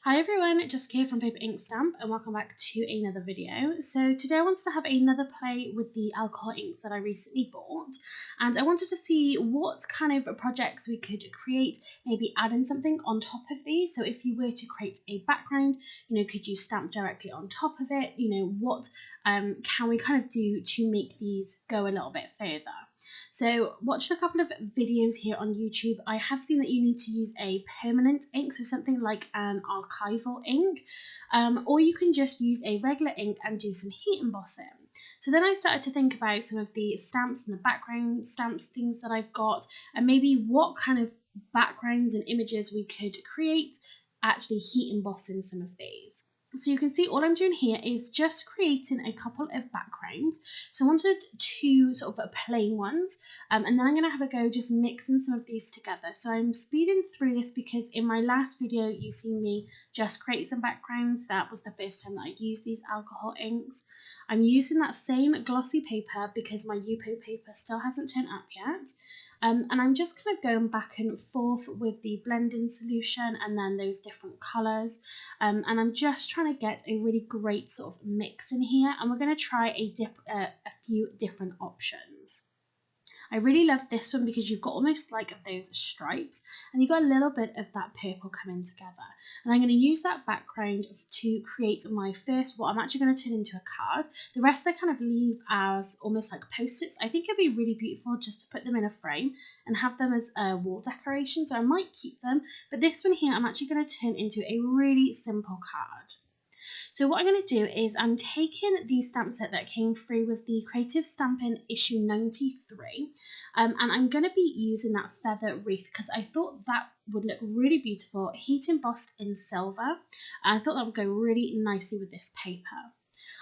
Hi everyone, Jessica here from Paper Ink Stamp and welcome back to another video. So today I wanted to have another play with the alcohol inks that I recently bought, and I wanted to see what kind of projects we could create, maybe add in something on top of these. So if you were to create a background, could you stamp directly on top of it? What can we kind of do to make these go a little bit further? So watching a couple of videos here on YouTube, I have seen that you need to use a permanent ink, so something like an archival ink, or you can just use a regular ink and do some heat embossing. So then I started to think about some of the stamps and the background stamps, things that I've got, and maybe what kind of backgrounds and images we could create actually heat embossing some of these. So you can see all I'm doing here is just creating a couple of backgrounds. So I wanted two sort of plain ones, and then I'm going to have a go just mixing some of these together. So I'm speeding through this because in my last video you've seen me just create some backgrounds. That was the first time that I used these alcohol inks. I'm using that same glossy paper because my Yupo paper still hasn't turned up yet. And I'm just kind of going back and forth with the blending solution and then those different colours. And I'm just trying to get a really great sort of mix in here. And we're going to try a few different options. I really love this one because you've got almost like those stripes and you've got a little bit of that purple coming together. And I'm going to use that background to create my first, what I'm actually going to turn into a card. The rest I kind of leave as almost like post-its. I think it'd be really beautiful just to put them in a frame and have them as a wall decoration. So I might keep them, but this one here I'm actually going to turn into a really simple card. So what I'm going to do is I'm taking the stamp set that came through with the Creative Stampin' issue 93, and I'm going to be using that feather wreath because I thought that would look really beautiful, heat embossed in silver. I thought that would go really nicely with this paper.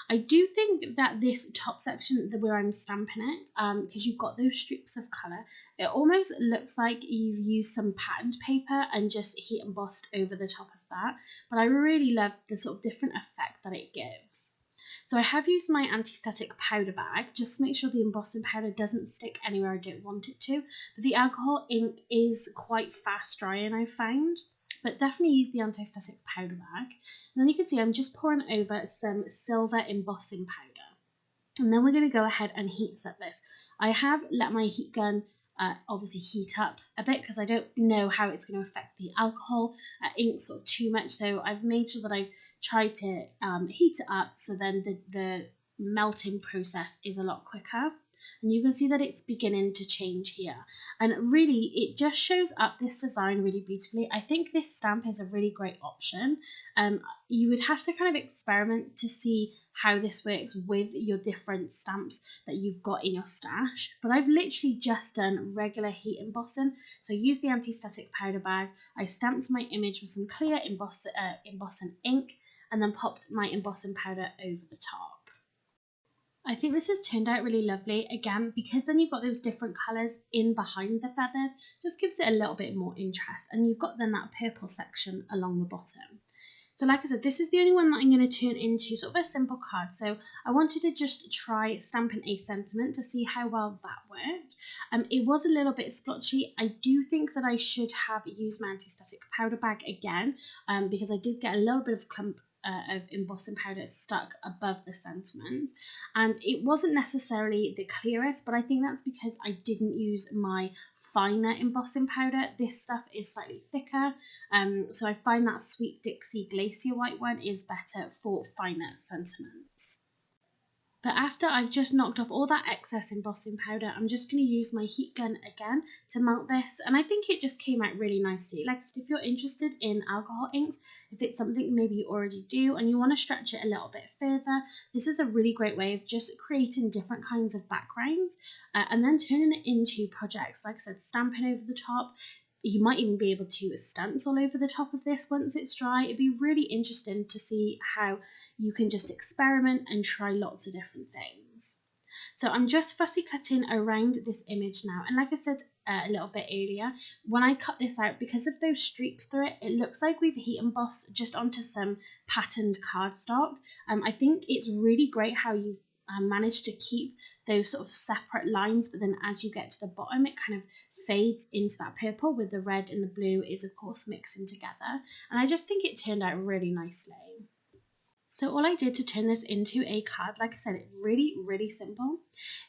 I do think that this top section where I'm stamping it, because you've got those streaks of colour, it almost looks like you've used some patterned paper and just heat embossed over the top of that. But I really love the sort of different effect that it gives. So I have used my anti-static powder bag just to make sure the embossing powder doesn't stick anywhere I don't want it to. But the alcohol ink is quite fast drying, I've found. But definitely use the anti-static powder bag. And then you can see I'm just pouring over some silver embossing powder. And then we're going to go ahead and heat set this. I have let my heat gun obviously heat up a bit because I don't know how it's going to affect the alcohol ink sort of too much. So I've made sure that I've tried to heat it up so then the melting process is a lot quicker. And you can see that it's beginning to change here. And really, it just shows up this design really beautifully. I think this stamp is a really great option. You would have to kind of experiment to see how this works with your different stamps that you've got in your stash. But I've literally just done regular heat embossing. So I used the anti-static powder bag. I stamped my image with some clear embossing ink and then popped my embossing powder over the top. I think this has turned out really lovely, again, because then you've got those different colours in behind the feathers, just gives it a little bit more interest, and you've got then that purple section along the bottom. So like I said, this is the only one that I'm going to turn into sort of a simple card, so I wanted to just try stamping a sentiment to see how well that worked. It was a little bit splotchy. I do think that I should have used my anti-static powder bag again, because I did get a little bit of clump of embossing powder stuck above the sentiment, and it wasn't necessarily the clearest, but I think that's because I didn't use my finer embossing powder. This stuff is slightly thicker, so I find that Sweet Dixie Glacier White one is better for finer sentiments. But after I've just knocked off all that excess embossing powder, I'm just going to use my heat gun again to melt this. And I think it just came out really nicely. Like I said, if you're interested in alcohol inks, if it's something maybe you already do and you want to stretch it a little bit further, this is a really great way of just creating different kinds of backgrounds and then turning it into projects. Like I said, stamping over the top. You might even be able to stencil over the top of this once it's dry. It'd be really interesting to see how you can just experiment and try lots of different things. So I'm just fussy cutting around this image now. And like I said a little bit earlier, when I cut this out, because of those streaks through it, it looks like we've heat embossed just onto some patterned cardstock. I think it's really great how you've managed to keep those sort of separate lines, but then as you get to the bottom it kind of fades into that purple with the red and the blue is of course mixing together, and I just think it turned out really nicely. So all I did to turn this into a card, like I said, it's really simple,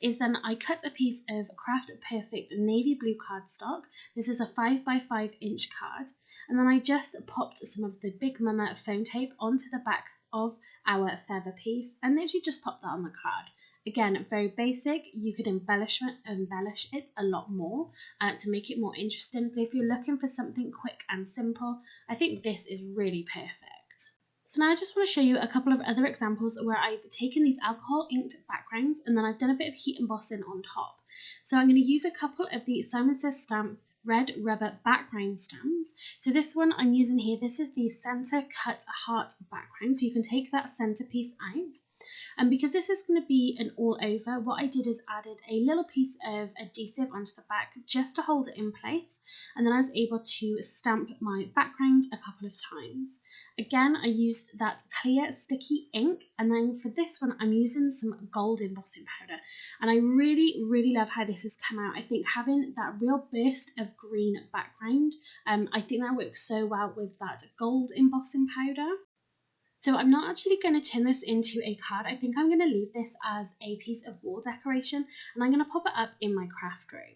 is then I cut a piece of Craft Perfect navy blue cardstock. This is a 5x5 inch card, and then I just popped some of the Big Mama foam tape onto the back of our feather piece and literally just pop that on the card. Again, very basic. You could embellish it a lot more to make it more interesting, but if you're looking for something quick and simple, I think this is really perfect. So now I just want to show you a couple of other examples where I've taken these alcohol inked backgrounds and then I've done a bit of heat embossing on top. So I'm going to use a couple of the Simon Says Stamp red rubber background stamps. So this one I'm using here, this is the center cut heart background, so you can take that centerpiece out. And because this is going to be an all over, what I did is added a little piece of adhesive onto the back just to hold it in place, and then I was able to stamp my background a couple of times. Again, I used that clear sticky ink, and then for this one I'm using some gold embossing powder, and I really love how this has come out. I think having that real burst of green background, I think that works so well with that gold embossing powder. So I'm not actually going to turn this into a card. I think I'm going to leave this as a piece of wall decoration, and I'm going to pop it up in my craft room.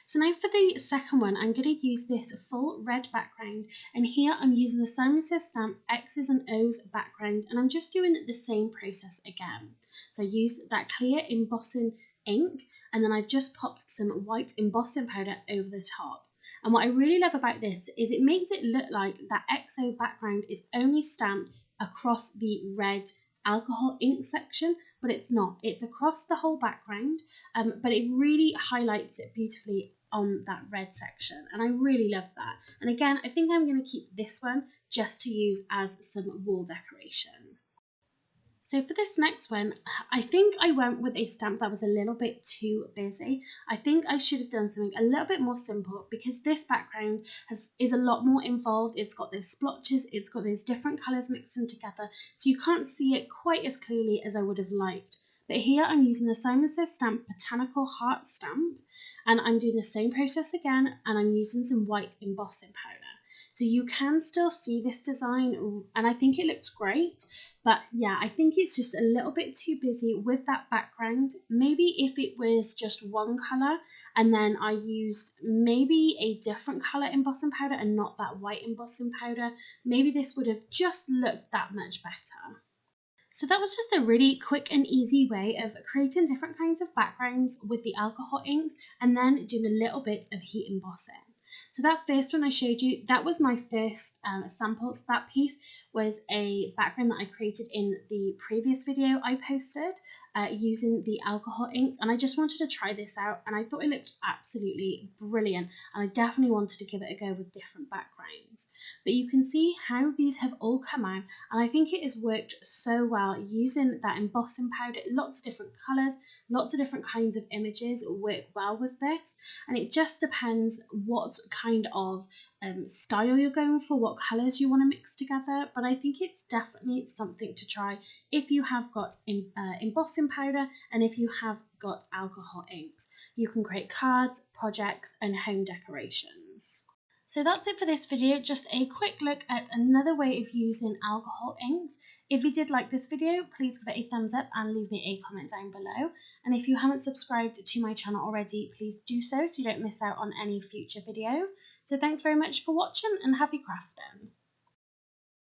So now for the second one, I'm going to use this full red background, and here I'm using the Simon Says Stamp X's and O's background, and I'm just doing the same process again. So I used that clear embossing ink, and then I've just popped some white embossing powder over the top. And what I really love about this is it makes it look like that XO background is only stamped across the red alcohol ink section, but it's not. It's across the whole background, but it really highlights it beautifully on that red section, and I really love that. And again, I think I'm going to keep this one just to use as some wall decoration. So for this next one, I think I went with a stamp that was a little bit too busy. I think I should have done something a little bit more simple, because this background is a lot more involved. It's got those splotches, it's got those different colours mixed in together, so you can't see it quite as clearly as I would have liked. But here I'm using the Simon Says Stamp Botanical Heart stamp, and I'm doing the same process again, and I'm using some white embossing powder. So you can still see this design, and I think it looks great, but yeah, I think it's just a little bit too busy with that background. Maybe if it was just one colour and then I used maybe a different colour embossing powder and not that white embossing powder, maybe this would have just looked that much better. So that was just a really quick and easy way of creating different kinds of backgrounds with the alcohol inks and then doing a little bit of heat embossing. So that first one I showed you, that was my first sample. So that piece was a background that I created in the previous video I posted using the alcohol inks, and I just wanted to try this out and I thought it looked absolutely brilliant, and I definitely wanted to give it a go with different backgrounds. But you can see how these have all come out, and I think it has worked so well using that embossing powder. Lots of different colours, lots of different kinds of images work well with this, and it just depends what kind of style you're going for, what colours you want to mix together. But I think it's definitely something to try if you have got embossing powder and if you have got alcohol inks. You can create cards, projects and home decorations. So that's it for this video, just a quick look at another way of using alcohol inks. If you did like this video, please give it a thumbs up and leave me a comment down below. And if you haven't subscribed to my channel already, please do so you don't miss out on any future video. So thanks very much for watching and happy crafting.